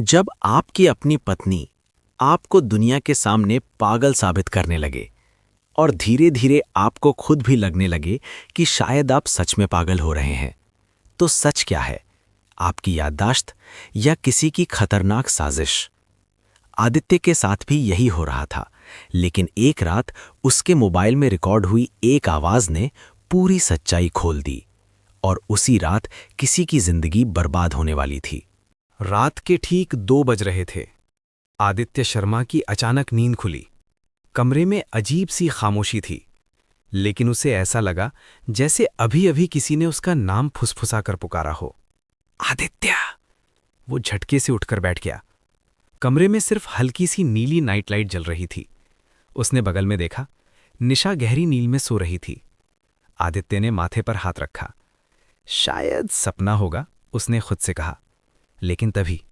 जब आपकी अपनी पत्नी आपको दुनिया के सामने पागल साबित करने लगे और धीरे धीरे आपको खुद भी लगने लगे कि शायद आप सच में पागल हो रहे हैं, तो सच क्या है? आपकी याददाश्त या किसी की खतरनाक साजिश? आदित्य के साथ भी यही हो रहा था, लेकिन एक रात उसके मोबाइल में रिकॉर्ड हुई एक आवाज ने पूरी सच्चाई खोल दी और उसी रात किसी की जिंदगी बर्बाद होने वाली थी। रात के ठीक 2 बज रहे थे। आदित्य शर्मा की अचानक नींद खुली। कमरे में अजीब सी खामोशी थी, लेकिन उसे ऐसा लगा जैसे अभी-अभी किसी ने उसका नाम फुसफुसा कर पुकारा हो। आदित्य! वो झटके से उठकर बैठ गया। कमरे में सिर्फ हल्की सी नीली नाइट लाइट जल रही थी। उसने बगल में देखा, निशा गहरी नींद में सो रही थी। आदित्य ने माथे पर हाथ रखा। शायद सपना होगा, उसने खुद से कहा। लेकिन तभी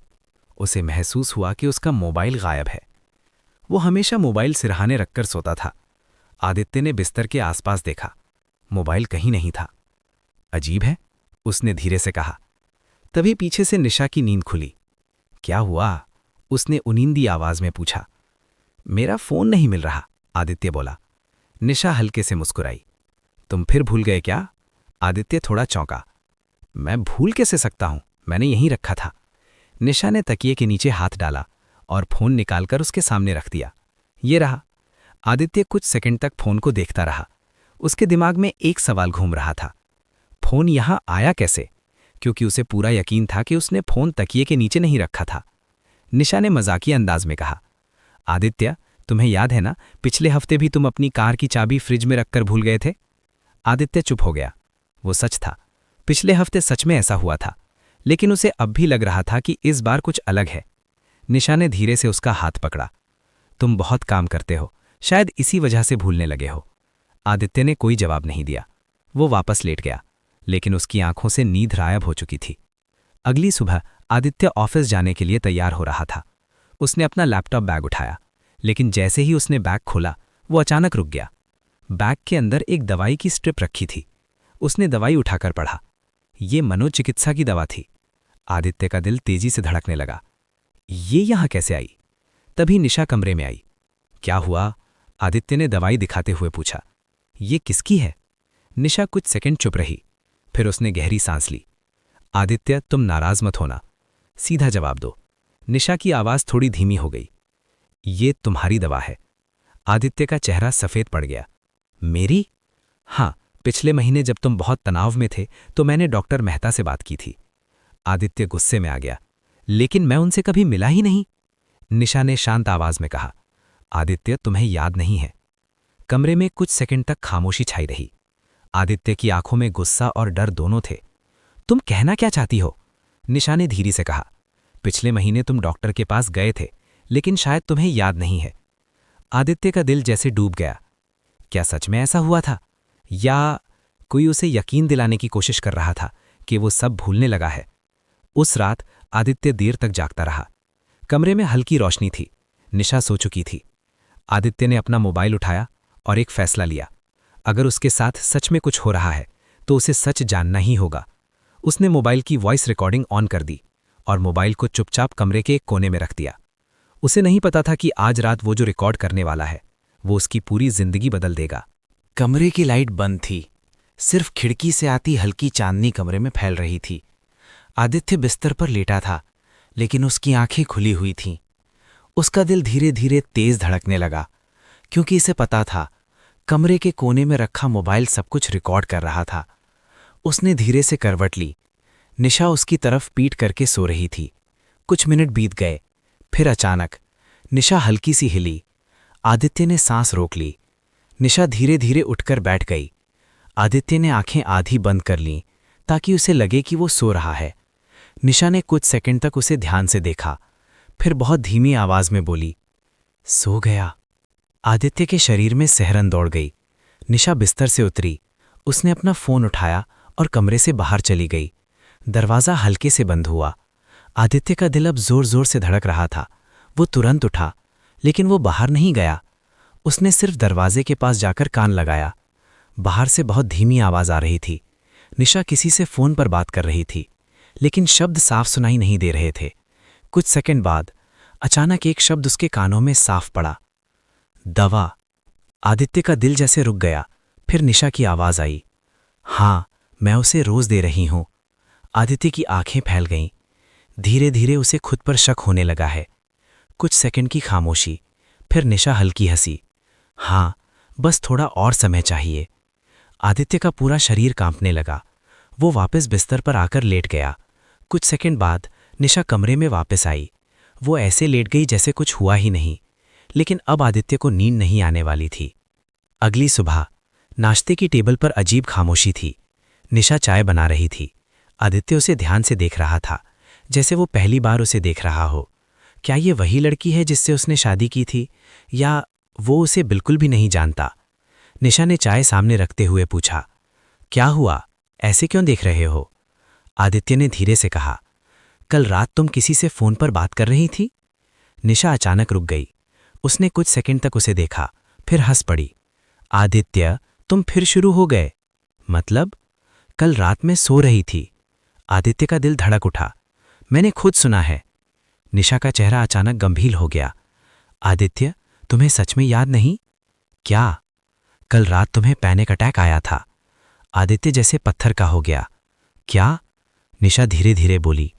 उसे महसूस हुआ कि उसका मोबाइल गायब है। वो हमेशा मोबाइल सिरहाने रखकर सोता था। आदित्य ने बिस्तर के आसपास देखा, मोबाइल कहीं नहीं था। अजीब है, उसने धीरे से कहा। तभी पीछे से निशा की नींद खुली। क्या हुआ? उसने उनींदी आवाज में पूछा। मेरा फोन नहीं मिल रहा, आदित्य बोला। निशा हल्के से मुस्कुराई। तुम फिर भूल गए क्या? आदित्य थोड़ा चौंका। मैं भूल कैसे सकता हूं, मैंने यहीं रखा था। निशा ने तकिए के नीचे हाथ डाला और फोन निकालकर उसके सामने रख दिया। ये रहा। आदित्य कुछ सेकंड तक फोन को देखता रहा। उसके दिमाग में एक सवाल घूम रहा था, फोन यहां आया कैसे? क्योंकि उसे पूरा यकीन था कि उसने फोन तकिए के नीचे नहीं रखा था। निशा ने मजाकिया अंदाज में कहा, आदित्य, तुम्हें याद है ना, पिछले हफ्ते भी तुम अपनी कार की चाबी फ्रिज में रखकर भूल गए थे? आदित्य चुप हो गया। वो सच था, पिछले हफ्ते सच में ऐसा हुआ था, लेकिन उसे अब भी लग रहा था कि इस बार कुछ अलग है। निशा ने धीरे से उसका हाथ पकड़ा। तुम बहुत काम करते हो, शायद इसी वजह से भूलने लगे हो। आदित्य ने कोई जवाब नहीं दिया। वो वापस लेट गया, लेकिन उसकी आंखों से नींद गायब हो चुकी थी। अगली सुबह आदित्य ऑफिस जाने के लिए तैयार हो रहा था। उसने अपना लैपटॉप बैग उठाया, लेकिन जैसे ही उसने बैग खोला, वो अचानक रुक गया। बैग के अंदर एक दवाई की स्ट्रिप रखी थी। उसने दवाई उठाकर पढ़ा। ये मनोचिकित्सा की दवा थी। आदित्य का दिल तेजी से धड़कने लगा। ये यहां कैसे आई? तभी निशा कमरे में आई। क्या हुआ? आदित्य ने दवाई दिखाते हुए पूछा। ये किसकी है? निशा कुछ सेकंड चुप रही, फिर उसने गहरी सांस ली। आदित्य, तुम नाराज मत होना, सीधा जवाब दो। निशा की आवाज थोड़ी धीमी हो गई। ये तुम्हारी दवा है। आदित्य का चेहरा सफेद पड़ गया। मेरी? हां, पिछले महीने जब तुम बहुत तनाव में थे तो मैंने डॉक्टर मेहता से बात की थी। आदित्य गुस्से में आ गया। लेकिन मैं उनसे कभी मिला ही नहीं, निशा ने शांत आवाज में कहा। आदित्य, तुम्हें याद नहीं है? कमरे में कुछ सेकंड तक खामोशी छाई रही। आदित्य की आंखों में गुस्सा और डर दोनों थे। तुम कहना क्या चाहती हो? निशा ने धीरे से कहा। पिछले महीने तुम डॉक्टर के पास गए थे, लेकिन शायद तुम्हें याद नहीं है। आदित्य का दिल जैसे डूब गया। क्या सच में ऐसा हुआ था, या कोई उसे यकीन दिलाने की कोशिश कर रहा था कि वो सब भूलने लगा है? उस रात आदित्य देर तक जागता रहा। कमरे में हल्की रोशनी थी। निशा सो चुकी थी। आदित्य ने अपना मोबाइल उठाया और एक फैसला लिया। अगर उसके साथ सच में कुछ हो रहा है तो उसे सच जानना ही होगा। उसने मोबाइल की वॉइस रिकॉर्डिंग ऑन कर दी और मोबाइल को चुपचाप कमरे के एक कोने में रख दिया। उसे नहीं पता था कि आज रात वो जो रिकॉर्ड करने वाला है वो उसकी पूरी जिंदगी बदल देगा। कमरे की लाइट बंद थी। सिर्फ खिड़की से आती हल्की चांदनी कमरे में फैल रही थी। आदित्य बिस्तर पर लेटा था, लेकिन उसकी आंखें खुली हुई थीं। उसका दिल धीरे धीरे तेज धड़कने लगा, क्योंकि इसे पता था कमरे के कोने में रखा मोबाइल सब कुछ रिकॉर्ड कर रहा था। उसने धीरे से करवट ली। निशा उसकी तरफ पीठ करके सो रही थी। कुछ मिनट बीत गए, फिर अचानक निशा हल्की सी हिली। आदित्य ने सांस रोक ली। निशा धीरे धीरे उठकर बैठ गई। आदित्य ने आंखें आधी बंद कर लीं ताकि उसे लगे कि वो सो रहा है। निशा ने कुछ सेकंड तक उसे ध्यान से देखा, फिर बहुत धीमी आवाज में बोली, सो गया। आदित्य के शरीर में सिहरन दौड़ गई। निशा बिस्तर से उतरी। उसने अपना फोन उठाया और कमरे से बाहर चली गई। दरवाज़ा हल्के से बंद हुआ। आदित्य का दिल अब जोर जोर से धड़क रहा था। वो तुरंत उठा, लेकिन वो बाहर नहीं गया। उसने सिर्फ दरवाजे के पास जाकर कान लगाया। बाहर से बहुत धीमी आवाज आ रही थी। निशा किसी से फोन पर बात कर रही थी, लेकिन शब्द साफ सुनाई नहीं दे रहे थे। कुछ सेकंड बाद अचानक एक शब्द उसके कानों में साफ पड़ा, दवा। आदित्य का दिल जैसे रुक गया। फिर निशा की आवाज आई, हाँ, मैं उसे रोज दे रही हूं। आदित्य की आंखें फैल गईं। धीरे धीरे उसे खुद पर शक होने लगा है। कुछ सेकंड की खामोशी, फिर निशा हल्की हंसी, हाँ, बस थोड़ा और समय चाहिए। आदित्य का पूरा शरीर कांपने लगा। वो वापस बिस्तर पर आकर लेट गया। कुछ सेकंड बाद निशा कमरे में वापस आई। वो ऐसे लेट गई जैसे कुछ हुआ ही नहीं, लेकिन अब आदित्य को नींद नहीं आने वाली थी। अगली सुबह नाश्ते की टेबल पर अजीब खामोशी थी। निशा चाय बना रही थी। आदित्य उसे ध्यान से देख रहा था, जैसे वो पहली बार उसे देख रहा हो। क्या ये वही लड़की है जिससे उसने शादी की थी, या वो उसे बिल्कुल भी नहीं जानता? निशा ने चाय सामने रखते हुए पूछा, क्या हुआ, ऐसे क्यों देख रहे हो? आदित्य ने धीरे से कहा, कल रात तुम किसी से फोन पर बात कर रही थी। निशा अचानक रुक गई। उसने कुछ सेकंड तक उसे देखा, फिर हंस पड़ी। आदित्य, तुम फिर शुरू हो गए? मतलब? कल रात में सो रही थी। आदित्य का दिल धड़क उठा। मैंने खुद सुना है। निशा का चेहरा अचानक गंभीर हो गया। आदित्य, तुम्हें सच में याद नहीं? क्या? कल रात तुम्हें पैनिक अटैक आया था। आदित्य जैसे पत्थर का हो गया। क्या? निशा धीरे धीरे बोली,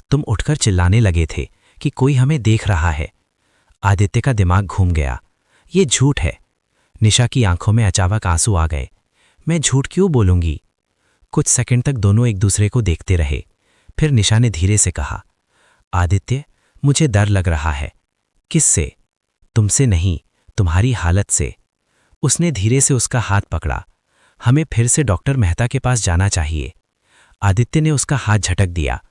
तुम उठकर चिल्लाने लगे थे कि कोई हमें देख रहा है। आदित्य का दिमाग घूम गया। ये झूठ है। निशा की आंखों में अचानक आंसू आ गए। मैं झूठ क्यों बोलूंगी? कुछ सेकंड तक दोनों एक दूसरे को देखते रहे। फिर निशा ने धीरे से कहा, आदित्य, मुझे डर लग रहा है। किससे? तुमसे नहीं, तुम्हारी हालत से। उसने धीरे से उसका हाथ पकड़ा। हमें फिर से डॉक्टर मेहता के पास जाना चाहिए। आदित्य ने उसका हाथ झटक दिया।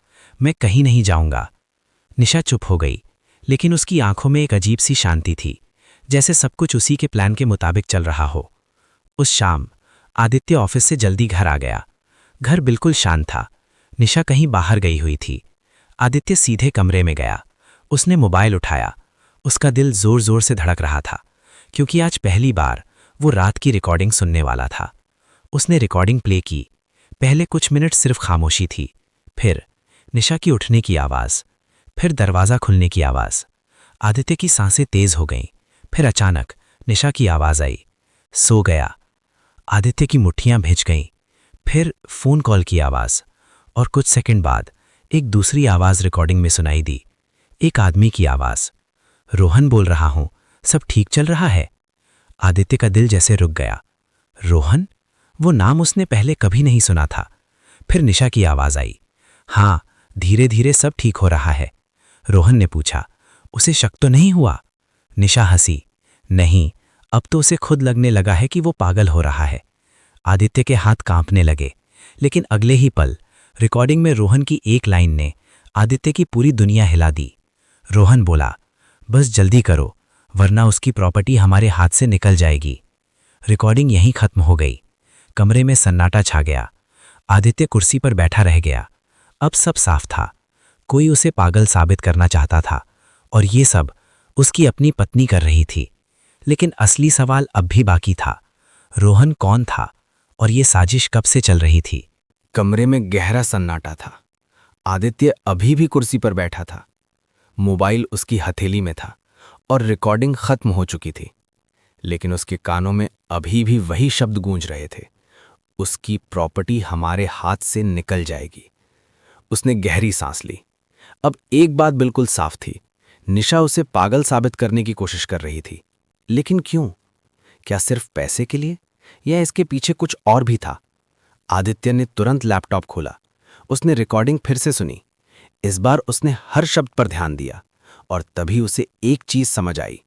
मैं कहीं नहीं जाऊंगा। निशा चुप हो गई, लेकिन उसकी आंखों में एक अजीब सी शांति थी, जैसे सब कुछ उसी के प्लान के मुताबिक चल रहा हो। उस शाम आदित्य ऑफिस से जल्दी घर आ गया। घर बिल्कुल शांत था। निशा कहीं बाहर गई हुई थी। आदित्य सीधे कमरे में गया। उसने मोबाइल उठाया। उसका दिल जोर जोर से धड़क रहा था, क्योंकि आज पहली बार वो रात की रिकॉर्डिंग सुनने वाला था। उसने रिकॉर्डिंग प्ले की। पहले कुछ मिनट सिर्फ खामोशी थी, फिर निशा की उठने की आवाज़, फिर दरवाज़ा खुलने की आवाज़। आदित्य की सांसें तेज हो गईं। फिर अचानक निशा की आवाज़ आई, सो गया। आदित्य की मुट्ठियां भिज गईं। फिर फ़ोन कॉल की आवाज़, और कुछ सेकंड बाद एक दूसरी आवाज़ रिकॉर्डिंग में सुनाई दी। एक आदमी की आवाज़, रोहन बोल रहा हूं, सब ठीक चल रहा है? आदित्य का दिल जैसे रुक गया। रोहन? वो नाम उसने पहले कभी नहीं सुना था। फिर निशा की आवाज़ आई, हाँ, धीरे धीरे सब ठीक हो रहा है। रोहन ने पूछा, उसे शक तो नहीं हुआ? निशा हंसी, नहीं, अब तो उसे खुद लगने लगा है कि वो पागल हो रहा है। आदित्य के हाथ कांपने लगे, लेकिन अगले ही पल रिकॉर्डिंग में रोहन की एक लाइन ने आदित्य की पूरी दुनिया हिला दी। रोहन बोला, बस जल्दी करो, वरना उसकी प्रॉपर्टी हमारे हाथ से निकल जाएगी। रिकॉर्डिंग यहीं खत्म हो गई। कमरे में सन्नाटा छा गया। आदित्य कुर्सी पर बैठा रह गया। अब सब साफ था। कोई उसे पागल साबित करना चाहता था, और ये सब उसकी अपनी पत्नी कर रही थी। लेकिन असली सवाल अब भी बाकी था। रोहन कौन था, और ये साजिश कब से चल रही थी? कमरे में गहरा सन्नाटा था। आदित्य अभी भी कुर्सी पर बैठा था। मोबाइल उसकी हथेली में था, और रिकॉर्डिंग खत्म हो चुकी थी। लेकिन उसके कानों में अभी भी वही शब्द गूंज रहे थे, उसकी प्रॉपर्टी हमारे हाथ से निकल जाएगी। उसने गहरी सांस ली। अब एक बात बिल्कुल साफ थी, निशा उसे पागल साबित करने की कोशिश कर रही थी। लेकिन क्यों? क्या सिर्फ पैसे के लिए, या इसके पीछे कुछ और भी था? आदित्य ने तुरंत लैपटॉप खोला। उसने रिकॉर्डिंग फिर से सुनी। इस बार उसने हर शब्द पर ध्यान दिया, और तभी उसे एक चीज समझ आई।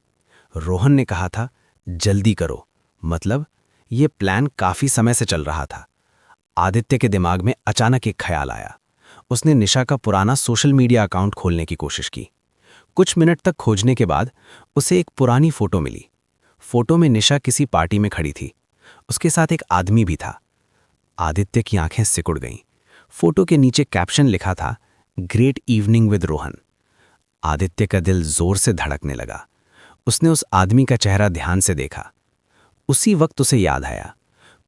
रोहन ने कहा था, जल्दी करो, मतलब ये प्लान काफी समय से चल रहा था। आदित्य के दिमाग में अचानक एक ख्याल आया। उसने निशा का पुराना सोशल मीडिया अकाउंट खोलने की कोशिश की। कुछ मिनट तक खोजने के बाद उसे एक पुरानी फोटो मिली। फोटो में निशा किसी पार्टी में खड़ी थी। उसके साथ एक आदमी भी था। आदित्य की आंखें सिकुड़ गईं। फोटो के नीचे कैप्शन लिखा था, great evening with Rohan. Aditya का दिल जोर से धड़कने लगा। उसने उस आदमी का चेहरा ध्यान से देखा। उसी वक्त उसे याद आया,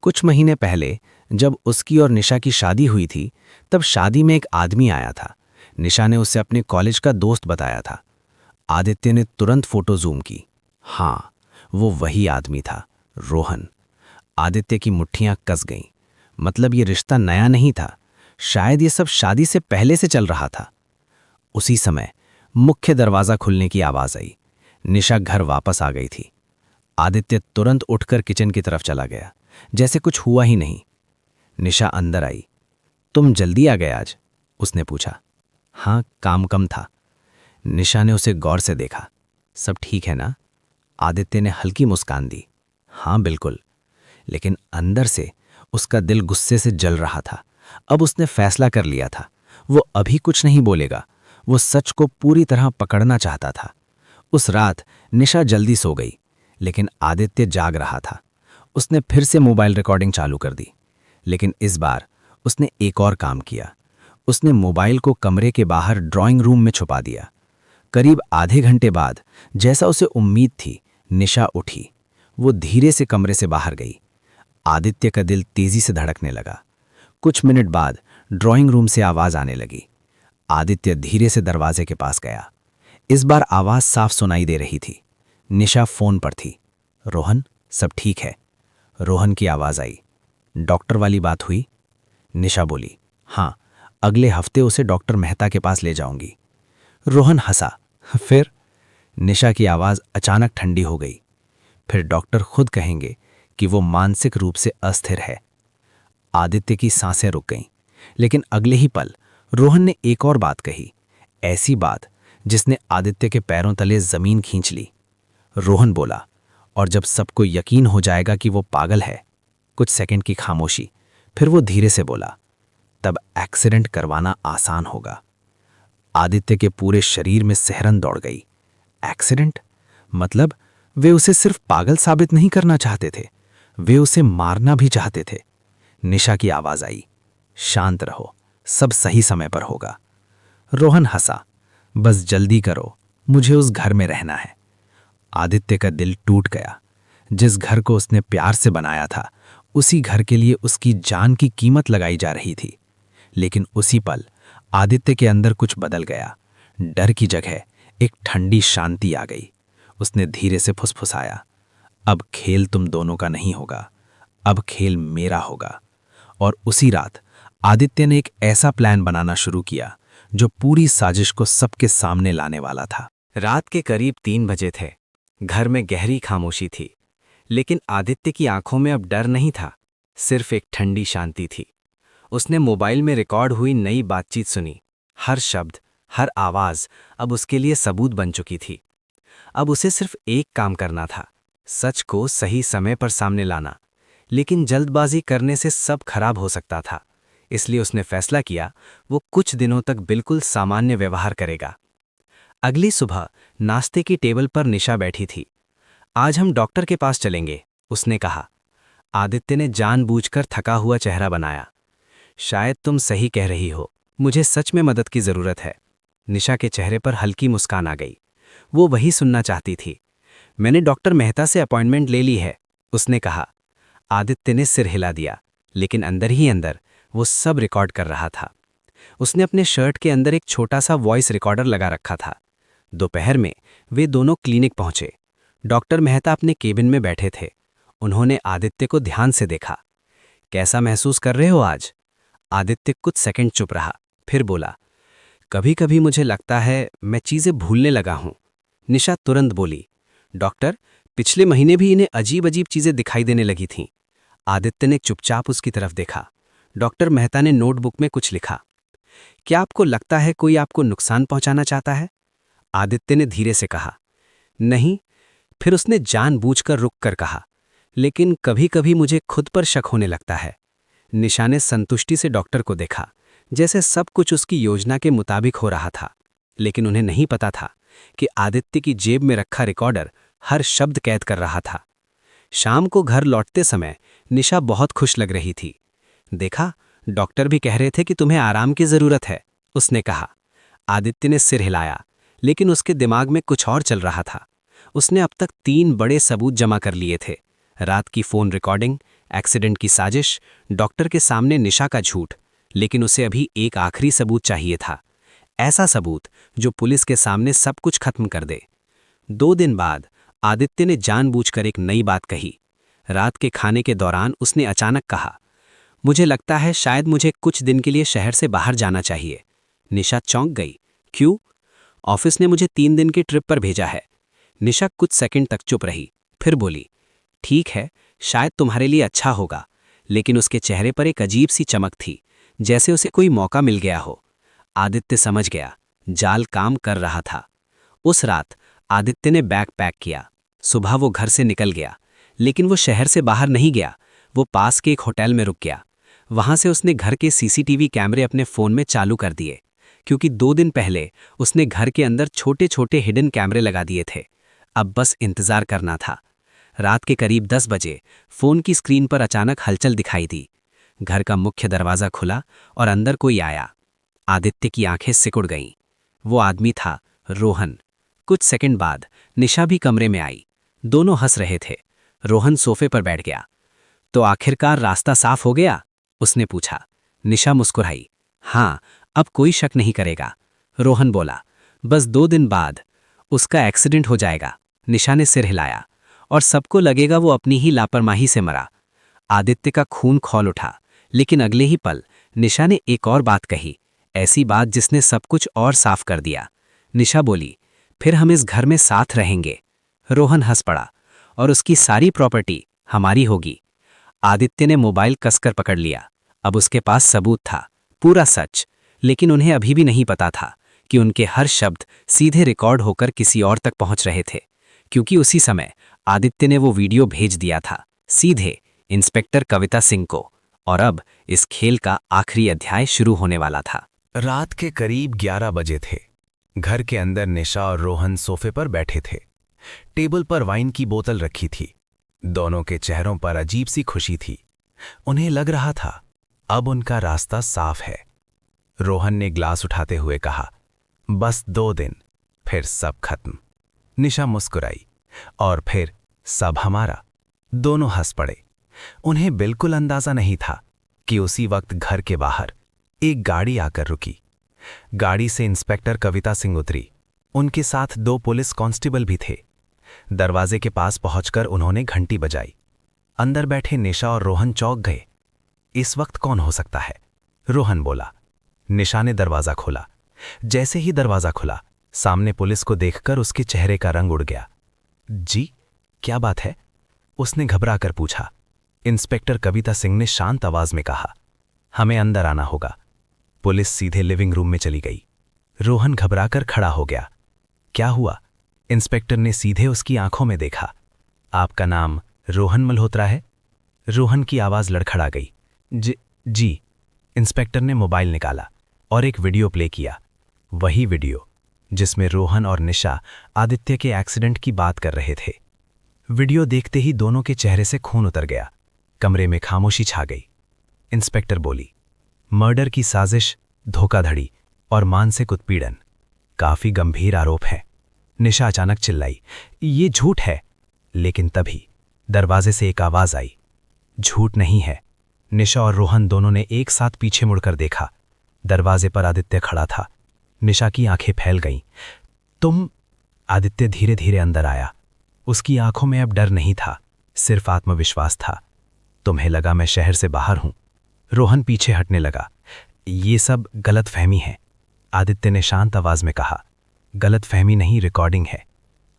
कुछ महीने पहले जब उसकी और निशा की शादी हुई थी, तब शादी में एक आदमी आया था। निशा ने उसे अपने कॉलेज का दोस्त बताया था। आदित्य ने तुरंत फोटो जूम की। हाँ, वो वही आदमी था, रोहन। आदित्य की मुट्ठियां कस गईं। मतलब ये रिश्ता नया नहीं था, शायद ये सब शादी से पहले से चल रहा था। उसी समय मुख्य दरवाज़ा खुलने की आवाज़ आई। निशा घर वापस आ गई थी। आदित्य तुरंत उठकर किचन की तरफ चला गया, जैसे कुछ हुआ ही नहीं। निशा अंदर आई। तुम जल्दी आ गए आज? उसने पूछा। हाँ, काम कम था। निशा ने उसे गौर से देखा। सब ठीक है ना? आदित्य ने हल्की मुस्कान दी। हाँ बिल्कुल। लेकिन अंदर से उसका दिल गुस्से से जल रहा था। अब उसने फैसला कर लिया था, वो अभी कुछ नहीं बोलेगा। वो सच को पूरी तरह पकड़ना चाहता था। उस रात निशा जल्दी सो गई, लेकिन आदित्य जाग रहा था। उसने फिर से मोबाइल रिकॉर्डिंग चालू कर दी, लेकिन इस बार उसने एक और काम किया। उसने मोबाइल को कमरे के बाहर ड्राइंग रूम में छुपा दिया। करीब आधे घंटे बाद, जैसा उसे उम्मीद थी, निशा उठी। वो धीरे से कमरे से बाहर गई। आदित्य का दिल तेजी से धड़कने लगा। कुछ मिनट बाद ड्राइंग रूम से आवाज आने लगी। आदित्य धीरे से दरवाजे के पास गया। इस बार आवाज साफ सुनाई दे रही थी। निशा फोन पर थी। रोहन, सब ठीक है? रोहन की आवाज आई। डॉक्टर वाली बात हुई? निशा बोली, हाँ, अगले हफ्ते उसे डॉक्टर मेहता के पास ले जाऊंगी। रोहन हंसा। फिर? निशा की आवाज अचानक ठंडी हो गई। फिर डॉक्टर खुद कहेंगे कि वो मानसिक रूप से अस्थिर है। आदित्य की सांसें रुक गईं, लेकिन अगले ही पल रोहन ने एक और बात कही, ऐसी बात जिसने आदित्य के पैरों तले जमीन खींच ली। रोहन बोला, और जब सबको यकीन हो जाएगा कि वो पागल है। कुछ सेकंड की खामोशी, फिर वो धीरे से बोला, तब एक्सीडेंट करवाना आसान होगा। आदित्य के पूरे शरीर में सिहरन दौड़ गई। एक्सीडेंट? मतलब वे उसे सिर्फ पागल साबित नहीं करना चाहते थे, वे उसे मारना भी चाहते थे। निशा की आवाज आई, शांत रहो, सब सही समय पर होगा। रोहन हंसा, बस जल्दी करो, मुझे उस घर में रहना है। आदित्य का दिल टूट गया। जिस घर को उसने प्यार से बनाया था, उसी घर के लिए उसकी जान की कीमत लगाई जा रही थी। लेकिन उसी पल आदित्य के अंदर कुछ बदल गया। डर की जगह एक ठंडी शांति आ गई। उसने धीरे से फुसफुसाया, अब खेल तुम दोनों का नहीं होगा, अब खेल मेरा होगा। और उसी रात आदित्य ने एक ऐसा प्लान बनाना शुरू किया जो पूरी साजिश को सबके सामने लाने वाला था। रात के करीब 3 बजे थे। घर में गहरी खामोशी थी, लेकिन आदित्य की आंखों में अब डर नहीं था, सिर्फ एक ठंडी शांति थी। उसने मोबाइल में रिकॉर्ड हुई नई बातचीत सुनी। हर शब्द, हर आवाज अब उसके लिए सबूत बन चुकी थी। अब उसे सिर्फ एक काम करना था, सच को सही समय पर सामने लाना। लेकिन जल्दबाजी करने से सब खराब हो सकता था, इसलिए उसने फैसला किया वो कुछ दिनों तक बिल्कुल सामान्य व्यवहार करेगा। अगली सुबह नाश्ते की टेबल पर निशा बैठी थी। आज हम डॉक्टर के पास चलेंगे, उसने कहा। आदित्य ने जानबूझकर थका हुआ चेहरा बनाया। शायद तुम सही कह रही हो, मुझे सच में मदद की जरूरत है। निशा के चेहरे पर हल्की मुस्कान आ गई। वो वही सुनना चाहती थी। मैंने डॉक्टर मेहता से अपॉइंटमेंट ले ली है, उसने कहा। आदित्य ने सिर हिला दिया, लेकिन अंदर ही अंदर वो सब रिकॉर्ड कर रहा था। उसने अपने शर्ट के अंदर एक छोटा सा वॉइस रिकॉर्डर लगा रखा था। दोपहर में वे दोनों क्लिनिक पहुंचे। डॉक्टर मेहता अपने केबिन में बैठे थे। उन्होंने आदित्य को ध्यान से देखा। कैसा महसूस कर रहे हो आज? आदित्य कुछ सेकंड चुप रहा, फिर बोला, कभी कभी मुझे लगता है मैं चीजें भूलने लगा हूं। निशा तुरंत बोली, डॉक्टर, पिछले महीने भी इन्हें अजीब अजीब चीजें दिखाई देने लगी थीं। आदित्य ने चुपचाप उसकी तरफ देखा। डॉक्टर मेहता ने नोटबुक में कुछ लिखा। क्या आपको लगता है कोई आपको नुकसान पहुंचाना चाहता है? आदित्य ने धीरे से कहा, नहीं। फिर उसने जानबूझकर रुक कर कहा, लेकिन कभी कभी मुझे खुद पर शक होने लगता है। निशा ने संतुष्टि से डॉक्टर को देखा, जैसे सब कुछ उसकी योजना के मुताबिक हो रहा था। लेकिन उन्हें नहीं पता था कि आदित्य की जेब में रखा रिकॉर्डर हर शब्द कैद कर रहा था। शाम को घर लौटते समय निशा बहुत खुश लग रही थी। देखा, डॉक्टर भी कह रहे थे कि तुम्हें आराम की जरूरत है, उसने कहा। आदित्य ने सिर हिलाया, लेकिन उसके दिमाग में कुछ और चल रहा था। उसने अब तक 3 बड़े सबूत जमा कर लिए थे, रात की फोन रिकॉर्डिंग, एक्सीडेंट की साजिश, डॉक्टर के सामने निशा का झूठ। लेकिन उसे अभी एक आखिरी सबूत चाहिए था। ऐसा सबूत जो पुलिस के सामने सब कुछ खत्म कर दे। 2 दिन बाद आदित्य ने जानबूझकर एक नई बात कही। रात के खाने के दौरान उसने अचानक कहा, मुझे लगता है शायद मुझे कुछ दिन के लिए शहर से बाहर जाना चाहिए। निशा चौंक गई। क्यों? ऑफिस ने मुझे 3 दिन की ट्रिप पर भेजा है। निशा कुछ सेकंड तक चुप रही, फिर बोली, ठीक है, शायद तुम्हारे लिए अच्छा होगा। लेकिन उसके चेहरे पर एक अजीब सी चमक थी, जैसे उसे कोई मौका मिल गया हो। आदित्य समझ गया, जाल काम कर रहा था। उस रात आदित्य ने बैग पैक किया। सुबह वो घर से निकल गया, लेकिन वो शहर से बाहर नहीं गया। वो पास के एक होटल में रुक गया। वहां से उसने घर के सीसीटीवी कैमरे अपने फोन में चालू कर दिए, क्योंकि 2 दिन पहले उसने घर के अंदर छोटे छोटे हिडन कैमरे लगा दिए थे। अब बस इंतजार करना था। रात के करीब 10 बजे फोन की स्क्रीन पर अचानक हलचल दिखाई दी। घर का मुख्य दरवाजा खुला और अंदर कोई आया। आदित्य की आंखें सिकुड़ गईं। वो आदमी था रोहन। कुछ सेकंड बाद निशा भी कमरे में आई। दोनों हंस रहे थे। रोहन सोफे पर बैठ गया। तो आखिरकार रास्ता साफ हो गया? उसने पूछा। निशा मुस्कुराई। हाँ, अब कोई शक नहीं करेगा। रोहन बोला, बस 2 दिन बाद उसका एक्सीडेंट हो जाएगा। निशा ने सिर हिलाया। और सबको लगेगा वो अपनी ही लापरवाही से मरा। आदित्य का खून खौल उठा, लेकिन अगले ही पल निशा ने एक और बात कही, ऐसी बात जिसने सब कुछ और साफ कर दिया। निशा बोली, फिर हम इस घर में साथ रहेंगे। रोहन हंस पड़ा, और उसकी सारी प्रॉपर्टी हमारी होगी। आदित्य ने मोबाइल कसकर पकड़ लिया। अब उसके पास सबूत था, पूरा सच। लेकिन उन्हें अभी भी नहीं पता था कि उनके हर शब्द सीधे रिकॉर्ड होकर किसी और तक पहुंच रहे थे, क्योंकि उसी समय आदित्य ने वो वीडियो भेज दिया था सीधे इंस्पेक्टर कविता सिंह को। और अब इस खेल का आखिरी अध्याय शुरू होने वाला था। रात के करीब 11 बजे थे। घर के अंदर निशा और रोहन सोफे पर बैठे थे। टेबल पर वाइन की बोतल रखी थी। दोनों के चेहरों पर अजीब सी खुशी थी। उन्हें लग रहा था अब उनका रास्ता साफ है। रोहन ने ग्लास उठाते हुए कहा, बस 2 दिन, फिर सब खत्म। निशा मुस्कुराई, और फिर सब हमारा। दोनों हंस पड़े। उन्हें बिल्कुल अंदाजा नहीं था कि उसी वक्त घर के बाहर एक गाड़ी आकर रुकी। गाड़ी से इंस्पेक्टर कविता सिंह उतरी। उनके साथ 2 पुलिस कांस्टेबल भी थे। दरवाजे के पास पहुंचकर उन्होंने घंटी बजाई। अंदर बैठे निशा और रोहन चौंक गए। इस वक्त कौन हो सकता है? रोहन बोला। निशा ने दरवाजा खोला। जैसे ही दरवाजा खुला, सामने पुलिस को देखकर उसके चेहरे का रंग उड़ गया। जी, क्या बात है? उसने घबराकर पूछा। इंस्पेक्टर कविता सिंह ने शांत आवाज में कहा, हमें अंदर आना होगा। पुलिस सीधे लिविंग रूम में चली गई। रोहन घबराकर खड़ा हो गया। क्या हुआ? इंस्पेक्टर ने सीधे उसकी आंखों में देखा। आपका नाम रोहन मल्होत्रा है? रोहन की आवाज लड़खड़ा गई। जी। इंस्पेक्टर ने मोबाइल निकाला और एक वीडियो प्ले किया। वही वीडियो जिसमें रोहन और निशा आदित्य के एक्सीडेंट की बात कर रहे थे। वीडियो देखते ही दोनों के चेहरे से खून उतर गया। कमरे में खामोशी छा गई। इंस्पेक्टर बोली, मर्डर की साजिश, धोखाधड़ी और मानसिक उत्पीड़न, काफी गंभीर आरोप है। निशा अचानक चिल्लाई, ये झूठ है। लेकिन तभी दरवाजे से एक आवाज आई। झूठ नहीं है। निशा और रोहन दोनों ने एक साथ पीछे मुड़कर देखा। दरवाजे पर आदित्य खड़ा था। निशा की आंखें फैल गईं। तुम? आदित्य धीरे धीरे अंदर आया। उसकी आंखों में अब डर नहीं था, सिर्फ आत्मविश्वास था। तुम्हें लगा मैं शहर से बाहर हूं? रोहन पीछे हटने लगा। ये सब गलतफहमी है, आदित्य ने शांत आवाज में कहा। गलतफहमी नहीं, रिकॉर्डिंग है।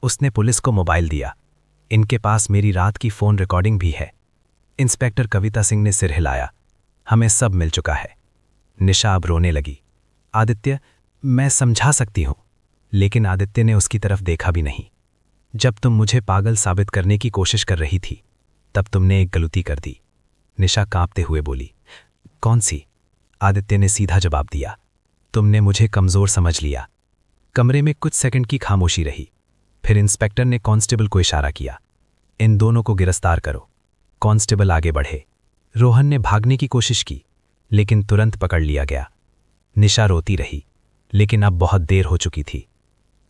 उसने पुलिस को मोबाइल दिया। इनके पास मेरी रात की फोन रिकॉर्डिंग भी है। इंस्पेक्टर कविता सिंह ने सिर हिलाया। हमें सब मिल चुका है। निशा अब रोने लगी। आदित्य, मैं समझा सकती हूं। लेकिन आदित्य ने उसकी तरफ देखा भी नहीं। जब तुम मुझे पागल साबित करने की कोशिश कर रही थी, तब तुमने एक गलती कर दी। निशा कांपते हुए बोली। कौन सी? आदित्य ने सीधा जवाब दिया। तुमने मुझे कमजोर समझ लिया। कमरे में कुछ सेकंड की खामोशी रही। फिर इंस्पेक्टर ने कांस्टेबल को इशारा किया। इन दोनों को गिरफ्तार करो। कांस्टेबल आगे बढ़े। रोहन ने भागने की कोशिश की, लेकिन तुरंत पकड़ लिया गया। निशा रोती रही, लेकिन अब बहुत देर हो चुकी थी।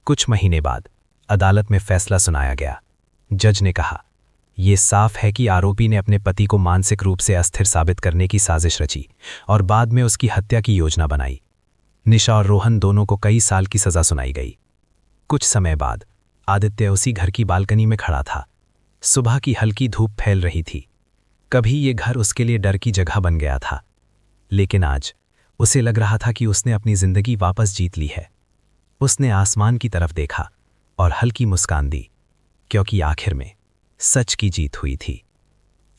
कुछ महीने बाद अदालत में फैसला सुनाया गया। जज ने कहा, यह साफ है कि आरोपी ने अपने पति को मानसिक रूप से अस्थिर साबित करने की साजिश रची और बाद में उसकी हत्या की योजना बनाई। निशा और रोहन दोनों को कई साल की सजा सुनाई गई। कुछ समय बाद आदित्य उसी घर की बालकनी में खड़ा था। सुबह की हल्की धूप फैल रही थी। कभी ये घर उसके लिए डर की जगह बन गया था, लेकिन आज उसे लग रहा था कि उसने अपनी जिंदगी वापस जीत ली है। उसने आसमान की तरफ देखा और हल्की मुस्कान दी, क्योंकि आखिर में सच की जीत हुई थी।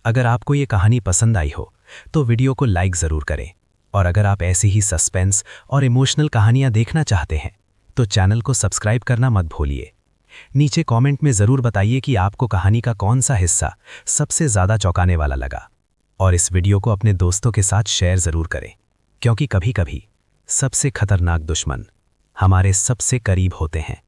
अगर आपको ये कहानी पसंद आई हो तो वीडियो को लाइक ज़रूर करें, और अगर आप ऐसी ही सस्पेंस और इमोशनल कहानियां देखना चाहते हैं तो चैनल को सब्सक्राइब करना मत भूलिए। नीचे कमेंट में ज़रूर बताइए कि आपको कहानी का कौन सा हिस्सा सबसे ज़्यादा चौंकाने वाला लगा, और इस वीडियो को अपने दोस्तों के साथ शेयर ज़रूर करें, क्योंकि कभी-कभी सबसे खतरनाक दुश्मन हमारे सबसे करीब होते हैं।